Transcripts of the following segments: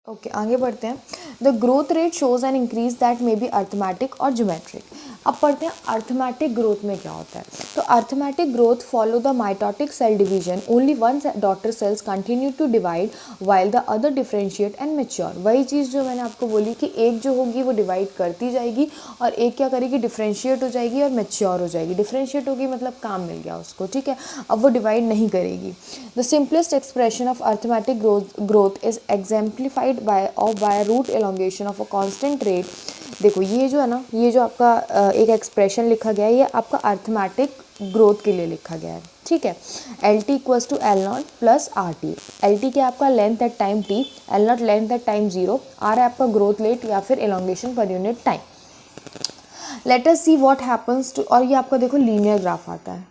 Okay आगे बढ़ते हैं। The growth rate shows an increase that may be arithmetic और ज्योमेट्रिक। अब पढ़ते हैं अर्थमेटिक ग्रोथ में क्या होता है। तो arithmetic growth follow the mitotic cell division, only one daughter cells continue to divide while the other differentiate and mature. वही चीज़ जो मैंने आपको बोली कि एक जो होगी वो डिवाइड करती जाएगी और एक क्या करेगी, डिफरेंशिएट हो जाएगी और मेच्योर हो जाएगी। डिफरेंशिएट होगी मतलब काम मिल गया उसको, ठीक है, अब वो डिवाइड नहीं करेगी। The simplest expression of arithmetic growth is exemplified by root elongation of a constant rate. देखो ये जो है ना, ये जो आपका एक एक्सप्रेशन लिखा गया है ये आपका अर्थमेटिक ग्रोथ के लिए लिखा गया है, ठीक है। L T equals to L not plus R T. L T क्या आपका length at time T, L not length at time 0, R है आपका ग्रोथ रेट या फिर elongation per unit time. Let us see what happens to, और ये आपका देखो लीनियर ग्राफ आता है,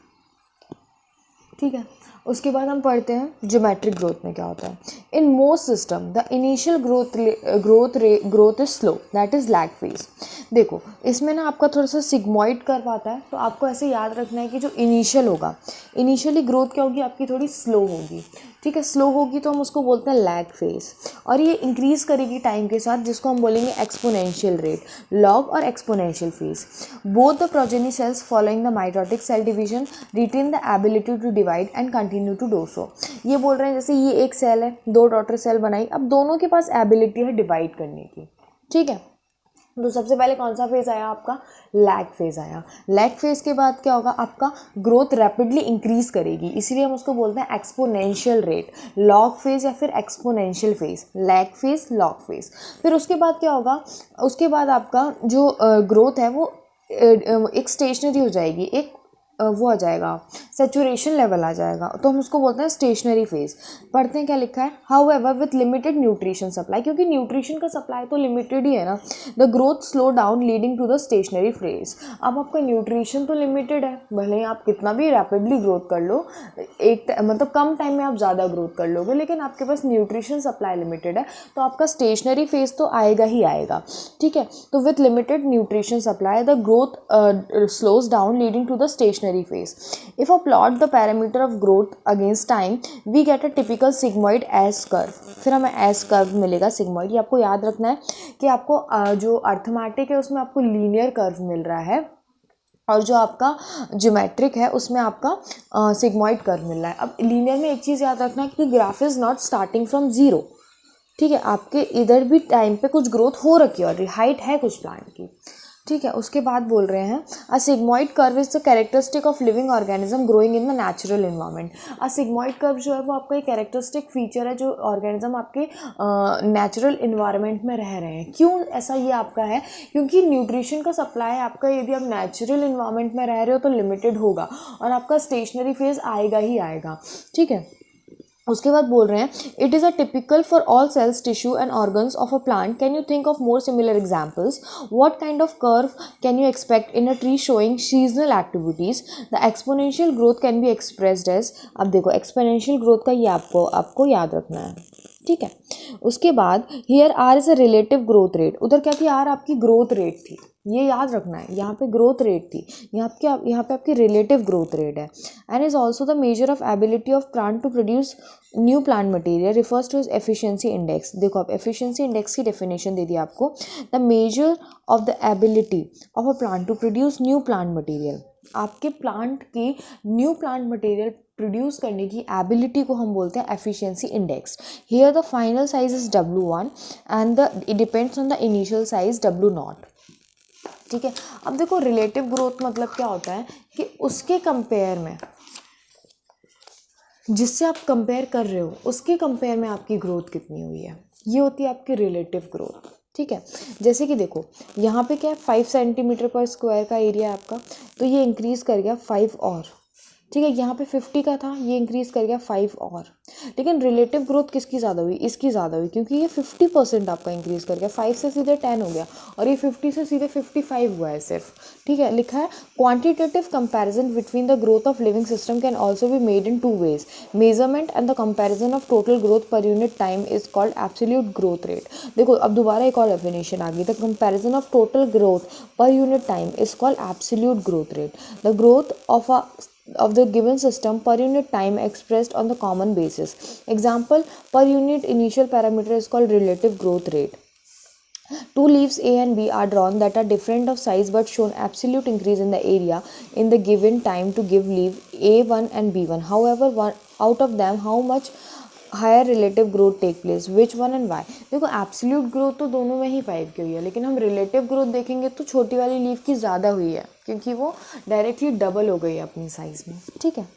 ठीक है। उसके बाद हम पढ़ते हैं ज्योमेट्रिक ग्रोथ में क्या होता है। In most system the initial growth is slow, that is lag phase. देखो इसमें ना आपका थोड़ा सा सिग्मॉइड कर्व आता है, तो आपको ऐसे याद रखना है कि जो इनिशियल होगा, इनिशियली ग्रोथ क्या होगी आपकी, थोड़ी स्लो होगी, ठीक है। स्लो होगी तो हम उसको बोलते हैं लैग फेज, और ये इंक्रीज करेगी टाइम के साथ, जिसको हम बोलेंगे एक्सपोनेंशियल रेट, लॉग और exponential phase. Both the progeny cells following the mitotic cell division retain the ability to divide and continue to do so. ये बोल रहे हैं जैसे ये एक सेल है, दो डॉटर सेल बनाई, अब दोनों के पास एबिलिटी है डिवाइड करने की, ठीक है। तो सबसे पहले कौन सा फेज आया आपका, लैग फेज आया। लैग फेज के बाद क्या होगा, आपका ग्रोथ रैपिडली इंक्रीज करेगी, इसीलिए हम उसको बोलते हैं एक्सपोनेंशियल रेट। लॉग फेज या फिर exponential phase, lag phase, log phase. फिर उसके बाद क्या होगा, उसके बाद आपका जो ग्रोथ है वो एक स्टेशनरी हो जाएगी, एक वो आ जाएगा, सेचुरेशन लेवल आ जाएगा, तो हम उसको बोलते हैं स्टेशनरी फेज। पढ़ते हैं क्या लिखा है, however with limited nutrition supply, क्योंकि न्यूट्रिशन का सप्लाई तो लिमिटेड ही है ना, the growth slow down leading to the stationary phase. अब आपका न्यूट्रिशन तो लिमिटेड है, भले ही आप कितना भी रैपिडली ग्रोथ कर लो, एक मतलब कम टाइम में आप ज़्यादा ग्रोथ कर लोगे, लेकिन आपके पास न्यूट्रिशन सप्लाई लिमिटेड है, तो आपका स्टेशनरी फेज तो आएगा ही आएगा, ठीक है। तो with limited nutrition supply the growth slows down leading to the stationary phase. If I plot the parameter of growth against time, we get a typical sigmoid S curve. फिर हमें S curve मिलेगा sigmoid। ये आपको याद रखना है कि आपको जो अर्थमेटिक है उसमें आपको लीनियर कर्व मिल रहा है, और जो आपका ज्योमेट्रिक है उसमें आपका सिग्मॉइड कर्व मिल रहा है। अब लीनियर में एक चीज़ याद रखना है कि graph is not starting from zero, ठीक है, आपके इधर भी टाइम पे कुछ ग्रोथ हो रखी है और हाइट है कुछ प्लांट की, ठीक है। उसके बाद बोल रहे हैं a sigmoid curve is the characteristic of living organism growing in the natural environment. A sigmoid curve जो है वो आपका एक कैरेक्टरिस्टिक फीचर है जो ऑर्गेनिज्म आपके नेचुरल इन्वायरमेंट में रह रहे हैं। क्यों ऐसा ये आपका है, क्योंकि न्यूट्रिशन का सप्लाई आपका यदि आप नेचुरल इन्वायरमेंट में रह रहे हो तो लिमिटेड होगा और आपका स्टेशनरी फेज आएगा ही आएगा, ठीक है। उसके बाद बोल रहे हैं it is a typical for all cells tissue and organs of a plant. Can you think of more similar examples, what kind of curve can you expect in a tree showing seasonal activities. The exponential growth can be expressed as, अब देखो exponential growth का ये आपको याद रखना है, ठीक है। उसके बाद here are is a relative growth rate, उधर क्या थी, आर आपकी ग्रोथ रेट थी, ये याद रखना है, यहाँ पे ग्रोथ रेट थी, यहाँ पे आपकी रिलेटिव ग्रोथ रेट है। And is also the measure of ability of plant to produce new plant material, refers to efficiency index. देखो अब एफिशिएंसी इंडेक्स की डेफिनेशन दे दी आपको, the measure of the ability of a plant to produce new plant material. आपके plant की new plant material produce करने की एबिलिटी को हम बोलते हैं efficiency index. Here the final size is W1 and it depends on the initial size W0, ठीक है। अब देखो रिलेटिव ग्रोथ मतलब क्या होता है कि उसके कंपेयर में, जिससे आप कंपेयर कर रहे हो उसके कंपेयर में आपकी ग्रोथ कितनी हुई है, ये होती है आपकी रिलेटिव ग्रोथ, ठीक है। जैसे कि देखो यहाँ पे क्या है, 5 सेंटीमीटर पर स्क्वायर का एरिया है आपका, तो ये इंक्रीज़ कर गया 5 और, ठीक है। यहाँ पे 50 का था, ये इंक्रीज़ कर गया 5 और, लेकिन रिलेटिव ग्रोथ किसकी ज़्यादा हुई, इसकी ज़्यादा हुई, क्योंकि ये 50% आपका इंक्रीज़ कर गया, 5 से सीधे 10 हो गया और ये 50 से सीधे 55 हुआ है सिर्फ, ठीक है। लिखा है quantitative comparison between the growth of living system can also be made in 2 ways, measurement and the comparison of total growth per unit time is called absolute growth rate. देखो अब दोबारा एक और डेफिनेशन आ गई, the comparison of total growth per unit time is called absolute growth rate. The growth of a of the given system per unit time expressed on the common basis. Example, per unit initial parameter is called relative growth rate. Two leaves A and B are drawn that are different of size but shown absolute increase in the area in the given time to give leaf A1 and B1. However, one out of them, how much higher relative growth take place, which one and Y. देखो absolute growth तो दोनों में ही 5 की हुई है, लेकिन हम relative growth देखेंगे तो छोटी वाली लीफ की ज़्यादा हुई है क्योंकि वो डायरेक्टली डबल हो गई है अपनी साइज़ में. ठीक है.